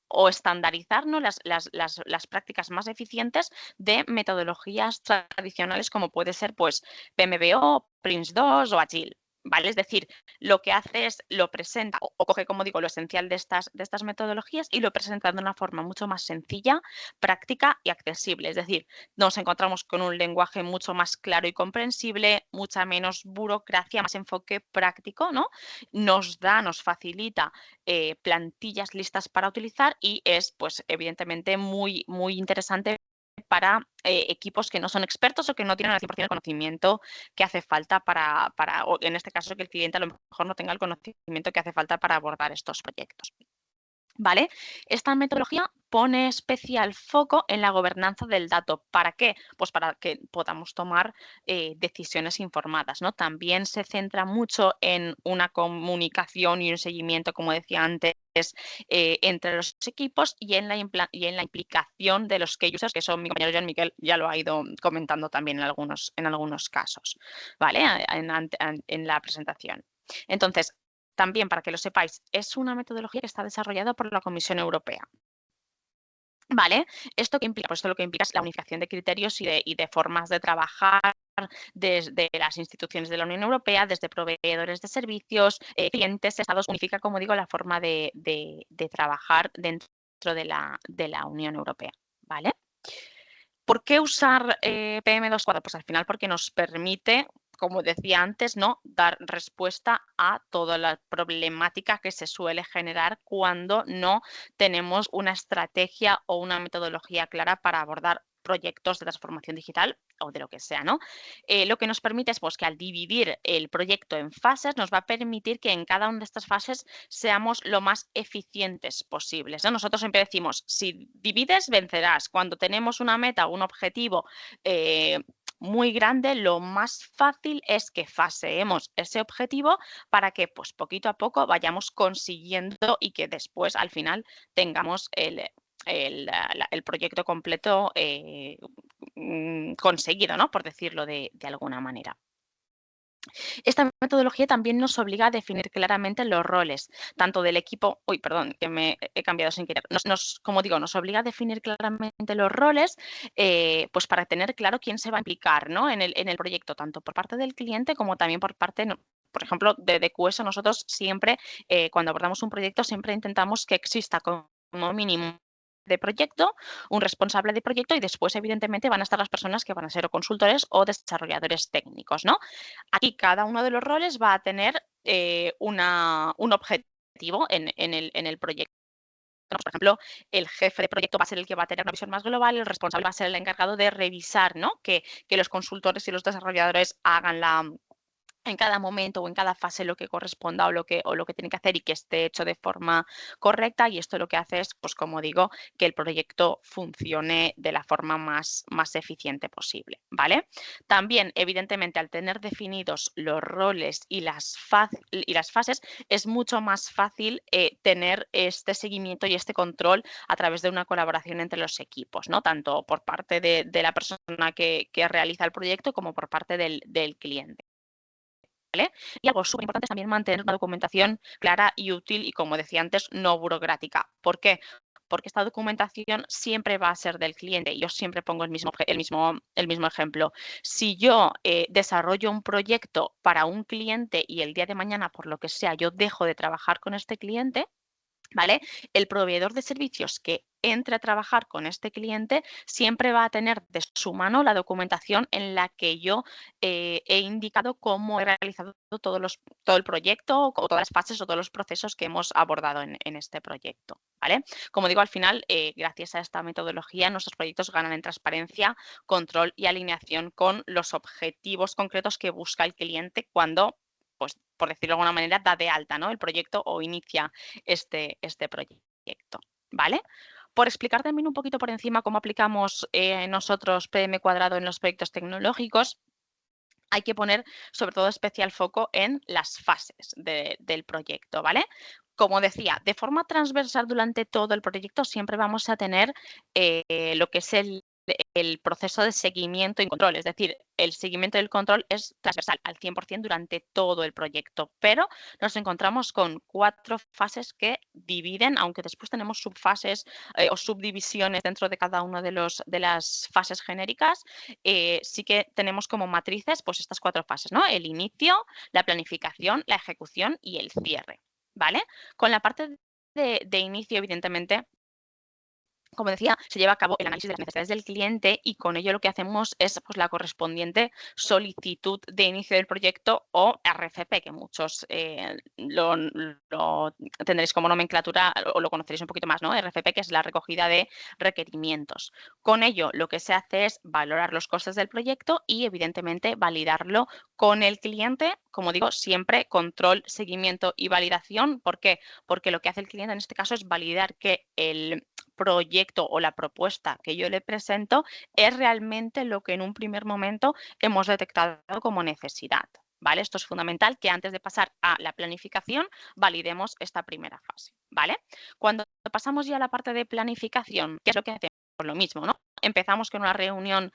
o estandarizar, ¿no? las prácticas más eficientes de metodologías tradicionales como puede ser pues, PMBO, PRINCE2 o Agile. ¿Vale? Es decir, lo que hace es lo presenta o coge, como digo, lo esencial de estas metodologías y lo presenta de una forma mucho más sencilla, práctica y accesible. Es decir, nos encontramos con un lenguaje mucho más claro y comprensible, mucha menos burocracia, más enfoque práctico, ¿no? Nos facilita plantillas listas para utilizar y es, pues, evidentemente muy, muy interesante para equipos que no son expertos o que no tienen al 100% el conocimiento que hace falta o en este caso, que el cliente a lo mejor no tenga el conocimiento que hace falta para abordar estos proyectos. ¿Vale? Esta metodología pone especial foco en la gobernanza del dato. ¿Para qué? Pues para que podamos tomar decisiones informadas, ¿no? También se centra mucho en una comunicación y un seguimiento, como decía antes, entre los equipos y en la implicación de los key users, que eso mi compañero Jean Miquel ya lo ha ido comentando también en algunos casos, ¿vale? En la presentación. Entonces, también, para que lo sepáis, es una metodología que está desarrollada por la Comisión Europea. ¿Vale? ¿Esto qué implica? Pues esto lo que implica es la unificación de criterios y de formas de trabajar desde las instituciones de la Unión Europea, desde proveedores de servicios, clientes, estados. Unifica, como digo, la forma de trabajar dentro de la Unión Europea. ¿Vale? ¿Por qué usar PM24? Pues al final porque nos permite, como decía antes, ¿no?, dar respuesta a toda la problemática que se suele generar cuando no tenemos una estrategia o una metodología clara para abordar proyectos de transformación digital o de lo que sea, ¿no? Lo que nos permite es pues, que al dividir el proyecto en fases nos va a permitir que en cada una de estas fases seamos lo más eficientes posibles, ¿no? Nosotros siempre decimos, si divides, vencerás. Cuando tenemos una meta o un objetivo muy grande, lo más fácil es que faseemos ese objetivo para que pues, poquito a poco vayamos consiguiendo y que después al final tengamos el proyecto completo conseguido, ¿no?, por decirlo de alguna manera. Esta metodología también nos obliga a definir claramente los roles, tanto del equipo, que me he cambiado sin querer, como digo, nos obliga a definir claramente los roles, pues para tener claro quién se va a implicar, ¿no?, en el proyecto, tanto por parte del cliente como también por parte, por ejemplo, de DQS. Nosotros siempre, cuando abordamos un proyecto, siempre intentamos que exista como mínimo de proyecto, un responsable de proyecto y después, evidentemente, van a estar las personas que van a ser o consultores o desarrolladores técnicos, ¿no? Aquí cada uno de los roles va a tener un objetivo en el proyecto. Por ejemplo, el jefe de proyecto va a ser el que va a tener una visión más global, el responsable va a ser el encargado de revisar, ¿no?, que los consultores y los desarrolladores hagan en cada momento o en cada fase lo que corresponda o lo que tiene que hacer y que esté hecho de forma correcta, y esto lo que hace es, pues como digo, que el proyecto funcione de la forma más eficiente posible, ¿vale? También, evidentemente, al tener definidos los roles y las fases, es mucho más fácil tener este seguimiento y este control a través de una colaboración entre los equipos, ¿no?, tanto por parte de la persona que realiza el proyecto como por parte del cliente. ¿Vale? Y algo súper importante es también mantener una documentación clara y útil y, como decía antes, no burocrática. ¿Por qué? Porque esta documentación siempre va a ser del cliente. Yo siempre pongo el mismo ejemplo. Si yo desarrollo un proyecto para un cliente y el día de mañana, por lo que sea, yo dejo de trabajar con este cliente, ¿vale?, el proveedor de servicios que entre a trabajar con este cliente siempre va a tener de su mano la documentación en la que yo he indicado cómo he realizado todo el proyecto o todas las fases o todos los procesos que hemos abordado en este proyecto, ¿vale? Como digo, al final, gracias a esta metodología, nuestros proyectos ganan en transparencia, control y alineación con los objetivos concretos que busca el cliente cuando, pues, por decirlo de alguna manera, da de alta, ¿no?, el proyecto o inicia este proyecto, ¿vale? Por explicar también un poquito por encima cómo aplicamos nosotros PM² en los proyectos tecnológicos, hay que poner sobre todo especial foco en las fases del proyecto, ¿vale? Como decía, de forma transversal durante todo el proyecto siempre vamos a tener lo que es el proceso de seguimiento y control. Es decir, el seguimiento y el control es transversal al 100% durante todo el proyecto, pero nos encontramos con 4 fases que dividen, aunque después tenemos subfases o subdivisiones dentro de cada una de las fases genéricas. Sí que tenemos como matrices pues estas 4 fases, ¿no? El inicio, la planificación, la ejecución y el cierre, ¿vale? Con la parte de inicio, evidentemente, como decía, se lleva a cabo el análisis de las necesidades del cliente y con ello lo que hacemos es pues, la correspondiente solicitud de inicio del proyecto o RFP, que muchos lo tendréis como nomenclatura o lo conoceréis un poquito más, ¿no? RFP, que es la recogida de requerimientos. Con ello lo que se hace es valorar los costes del proyecto y evidentemente validarlo con el cliente, como digo, siempre control, seguimiento y validación. ¿Por qué? Porque lo que hace el cliente en este caso es validar que el proyecto o la propuesta que yo le presento es realmente lo que en un primer momento hemos detectado como necesidad. ¿Vale? Esto es fundamental, que antes de pasar a la planificación validemos esta primera fase. ¿Vale? Cuando pasamos ya a la parte de planificación, ¿qué es lo que hacemos? Pues lo mismo, ¿no? Empezamos con una reunión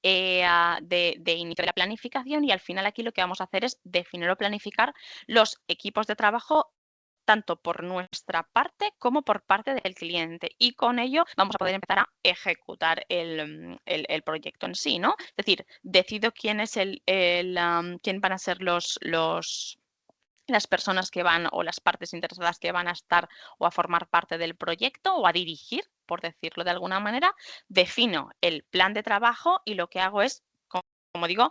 de inicio de la planificación y al final aquí lo que vamos a hacer es definir o planificar los equipos de trabajo tanto por nuestra parte como por parte del cliente y con ello vamos a poder empezar a ejecutar el proyecto en sí, ¿no? Es decir, decido quién es quién van a ser las personas que van o las partes interesadas que van a estar o a formar parte del proyecto o a dirigir, por decirlo de alguna manera, defino el plan de trabajo y lo que hago es, como digo,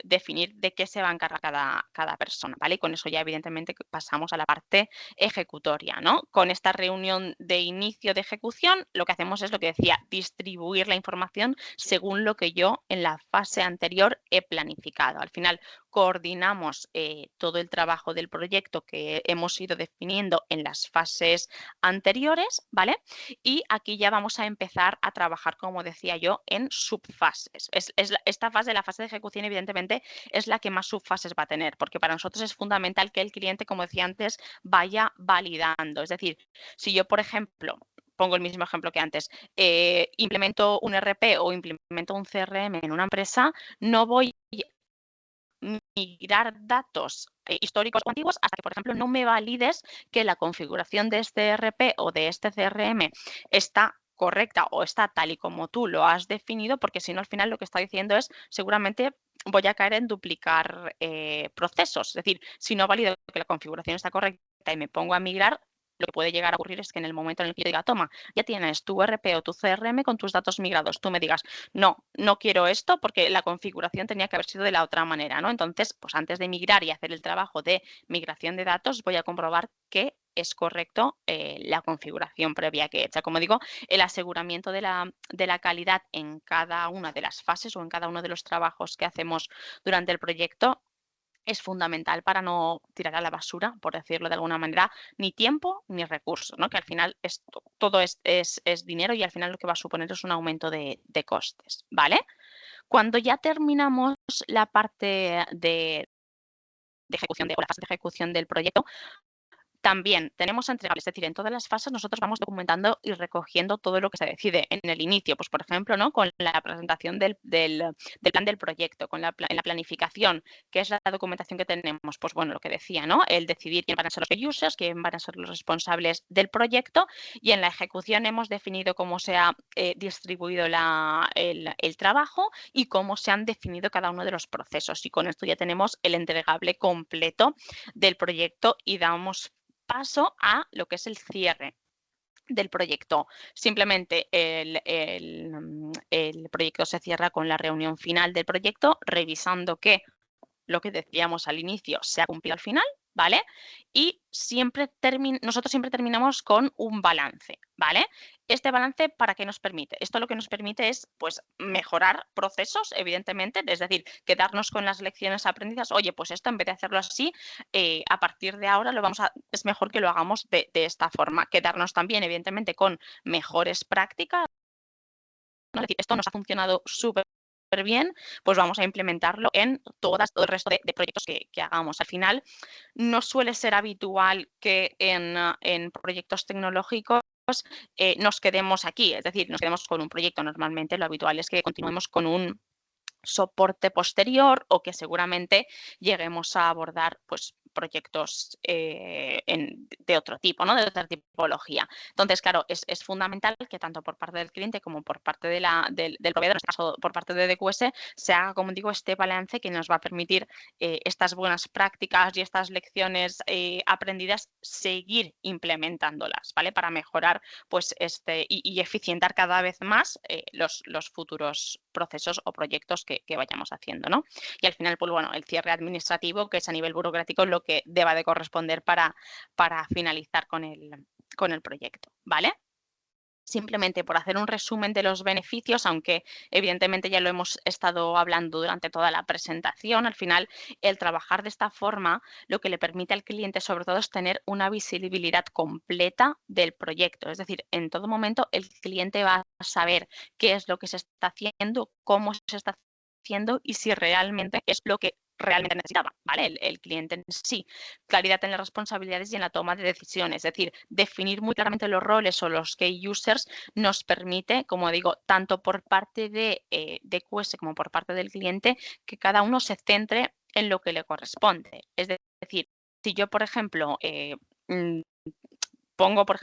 definir de qué se va a encargar cada persona, ¿vale? Y con eso ya evidentemente pasamos a la parte ejecutoria, ¿no? Con esta reunión de inicio de ejecución, lo que hacemos es lo que decía, distribuir la información según lo que yo en la fase anterior he planificado. Al final, coordinamos todo el trabajo del proyecto que hemos ido definiendo en las fases anteriores, ¿vale? Y aquí ya vamos a empezar a trabajar, como decía yo, en subfases. Esta fase, la fase de ejecución, evidentemente, es la que más subfases va a tener, porque para nosotros es fundamental que el cliente, como decía antes, vaya validando. Es decir, si yo, por ejemplo, pongo el mismo ejemplo que antes, implemento un RP o implemento un CRM en una empresa, no voy migrar datos históricos o antiguos hasta que, por ejemplo, no me valides que la configuración de este ERP o de este CRM está correcta o está tal y como tú lo has definido, porque si no, al final lo que está diciendo es seguramente voy a caer en duplicar procesos. Es decir, si no valido que la configuración está correcta y me pongo a migrar, lo que puede llegar a ocurrir es que en el momento en el que yo diga, toma, ya tienes tu ERP o tu CRM con tus datos migrados, tú me digas, no, no quiero esto porque la configuración tenía que haber sido de la otra manera, ¿no? Entonces, pues antes de migrar y hacer el trabajo de migración de datos, voy a comprobar que es correcto la configuración previa que he hecho. Como digo, el aseguramiento de la calidad en cada una de las fases o en cada uno de los trabajos que hacemos durante el proyecto es fundamental para no tirar a la basura, por decirlo de alguna manera, ni tiempo ni recursos, ¿no? Que al final todo es dinero y al final lo que va a suponer es un aumento de costes, ¿vale? Cuando ya terminamos la parte de ejecución o la fase de ejecución del proyecto, también tenemos entregables, es decir, en todas las fases nosotros vamos documentando y recogiendo todo lo que se decide. En el inicio, pues por ejemplo, ¿no? Con la presentación del plan del proyecto, en la planificación, que es la documentación que tenemos, pues bueno, lo que decía, ¿no? El decidir quién van a ser los users, quién van a ser los responsables del proyecto y en la ejecución hemos definido cómo se ha distribuido el trabajo y cómo se han definido cada uno de los procesos. Y con esto ya tenemos el entregable completo del proyecto y damos paso a lo que es el cierre del proyecto. Simplemente el proyecto se cierra con la reunión final del proyecto, revisando que lo que decíamos al inicio se ha cumplido al final, ¿vale? Y nosotros siempre terminamos con un balance, ¿vale? Este balance, ¿para qué nos permite? Esto lo que nos permite es, pues, mejorar procesos, evidentemente, es decir, quedarnos con las lecciones aprendidas. Oye, pues esto en vez de hacerlo así, a partir de ahora es mejor que lo hagamos de esta forma. Quedarnos también, evidentemente, con mejores prácticas, ¿no? Es decir, esto nos ha funcionado súper bien, pues vamos a implementarlo en todo el resto de proyectos que hagamos. Al final, no suele ser habitual que en proyectos tecnológicos nos quedemos aquí, es decir, nos quedemos con un proyecto. Normalmente lo habitual es que continuemos con un soporte posterior o que seguramente lleguemos a abordar pues proyectos de otro tipo, ¿no? De otra tipología. Entonces, claro, es fundamental que tanto por parte del cliente como por parte del proveedor, en este caso por parte de DQS, se haga, como digo, este balance que nos va a permitir estas buenas prácticas y estas lecciones aprendidas, seguir implementándolas, ¿vale? Para mejorar pues, y eficientar cada vez más los futuros procesos o proyectos que vayamos haciendo, ¿no? Y al final, pues bueno, el cierre administrativo, que es a nivel burocrático lo que deba de corresponder para finalizar con el proyecto, ¿vale? Simplemente por hacer un resumen de los beneficios, aunque evidentemente ya lo hemos estado hablando durante toda la presentación, al final el trabajar de esta forma lo que le permite al cliente sobre todo es tener una visibilidad completa del proyecto. Es decir, en todo momento el cliente va a saber qué es lo que se está haciendo, cómo se está haciendo y si realmente es lo que realmente necesitaba, ¿vale? El cliente en sí. Claridad en las responsabilidades y en la toma de decisiones, es decir, definir muy claramente los roles o los key users nos permite, como digo, tanto por parte de QS como por parte del cliente, que cada uno se centre en lo que le corresponde. Es decir, si yo, por ejemplo,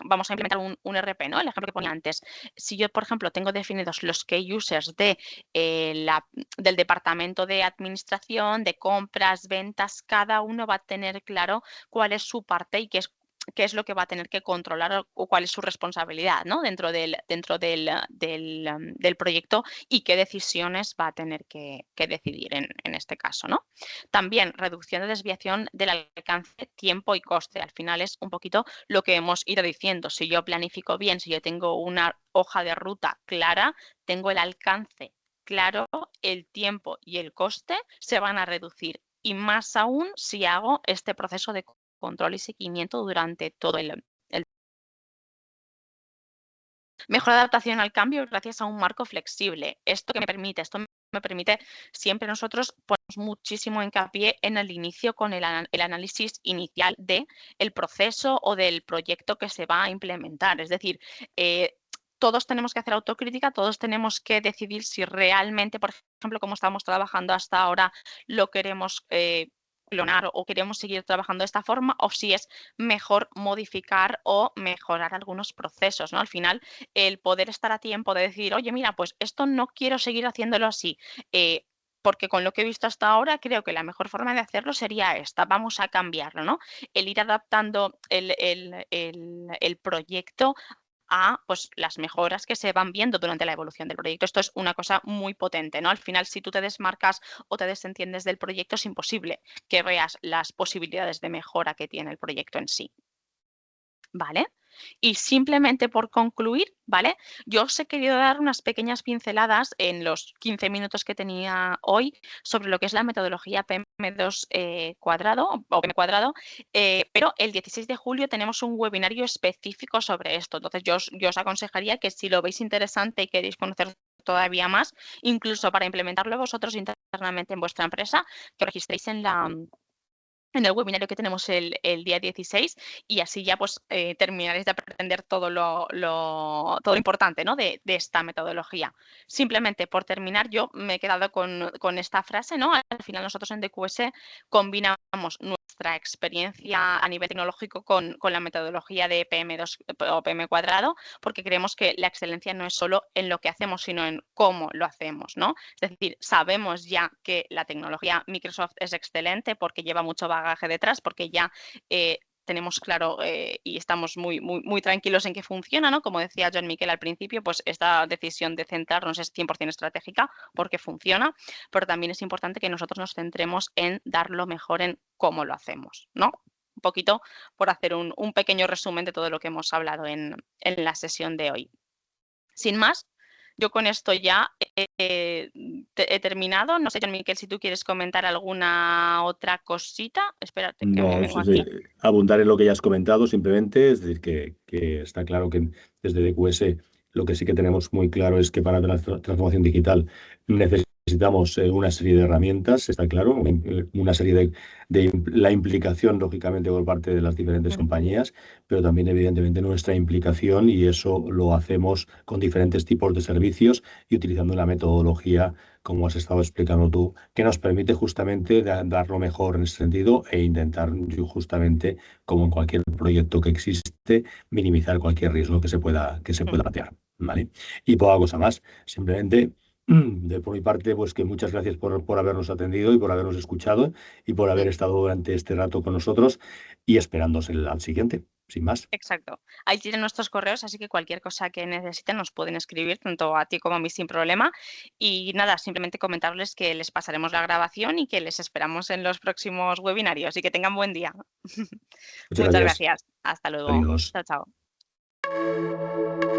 vamos a implementar un RP, ¿no? El ejemplo que ponía antes. Si yo, por ejemplo, tengo definidos los key users del departamento de administración, de compras, ventas, cada uno va a tener claro cuál es su parte y qué es lo que va a tener que controlar o cuál es su responsabilidad, ¿no? dentro del proyecto y qué decisiones va a tener que decidir en este caso, ¿no? También reducción de desviación del alcance, tiempo y coste. Al final es un poquito lo que hemos ido diciendo. Si yo planifico bien, si yo tengo una hoja de ruta clara, tengo el alcance claro, el tiempo y el coste se van a reducir. Y más aún si hago este proceso de control y seguimiento durante todo el mejor adaptación al cambio gracias a un marco flexible. Esto me permite siempre nosotros ponemos muchísimo hincapié en el inicio con el análisis inicial del proceso o del proyecto que se va a implementar. Es decir, todos tenemos que hacer autocrítica, todos tenemos que decidir si realmente, por ejemplo, como estamos trabajando hasta ahora, lo queremos clonar o queremos seguir trabajando de esta forma o si es mejor modificar o mejorar algunos procesos, ¿no? Al final, el poder estar a tiempo de decir, oye, mira, pues esto no quiero seguir haciéndolo así, porque con lo que he visto hasta ahora creo que la mejor forma de hacerlo sería esta, vamos a cambiarlo, ¿no? El ir adaptando el proyecto a pues, las mejoras que se van viendo durante la evolución del proyecto. Esto es una cosa muy potente, ¿no? Al final, si tú te desmarcas o te desentiendes del proyecto, es imposible que veas las posibilidades de mejora que tiene el proyecto en sí. ¿Vale? Y simplemente por concluir, ¿vale? Yo os he querido dar unas pequeñas pinceladas en los 15 minutos que tenía hoy sobre lo que es la metodología PM2 cuadrado o PM cuadrado, pero el 16 de julio tenemos un webinario específico sobre esto. Entonces, yo os aconsejaría que si lo veis interesante y queréis conocer todavía más, incluso para implementarlo vosotros internamente en vuestra empresa, que os registréis en el webinario que tenemos el día 16 y así ya pues terminaréis de aprender todo todo importante, ¿no? de esta metodología. Simplemente por terminar, yo me he quedado con esta frase, ¿no? Al final nosotros en DQS combinamos nuestra experiencia a nivel tecnológico con la metodología de PM2 o PM cuadrado, porque creemos que la excelencia no es solo en lo que hacemos, sino en cómo lo hacemos, ¿no? Es decir, sabemos ya que la tecnología Microsoft es excelente porque lleva mucho bagaje detrás, porque ya tenemos claro y estamos muy tranquilos en que funciona, ¿no? Como decía John Miquel al principio, pues esta decisión de centrarnos es 100% estratégica porque funciona, pero también es importante que nosotros nos centremos en dar lo mejor en cómo lo hacemos, ¿no? Un poquito por hacer un pequeño resumen de todo lo que hemos hablado en la sesión de hoy. Sin más, yo con esto ya he terminado. No sé, John Miquel, si tú quieres comentar alguna otra cosita. Espérate, que me vengo aquí. Abundar en lo que ya has comentado, simplemente, es decir, que está claro que desde DQS lo que sí que tenemos muy claro es que para la transformación digital necesitamos necesitamos una serie de herramientas, está claro, una serie la implicación, lógicamente, por parte de las diferentes compañías, pero también, evidentemente, nuestra implicación, y eso lo hacemos con diferentes tipos de servicios y utilizando una metodología, como has estado explicando tú, que nos permite justamente dar lo mejor en ese sentido e intentar justamente, como en cualquier proyecto que existe, minimizar cualquier riesgo que se pueda plantear, ¿vale? Y poca cosa más, simplemente por mi parte, pues que muchas gracias por habernos atendido y por habernos escuchado y por haber estado durante este rato con nosotros y esperándoos al siguiente, sin más. Exacto. Ahí tienen nuestros correos, así que cualquier cosa que necesiten nos pueden escribir, tanto a ti como a mí, sin problema. Y nada, simplemente comentarles que les pasaremos la grabación y que les esperamos en los próximos webinarios y que tengan buen día. Muchas Muchas gracias. gracias. Hasta luego. Adiós. Chao, chao.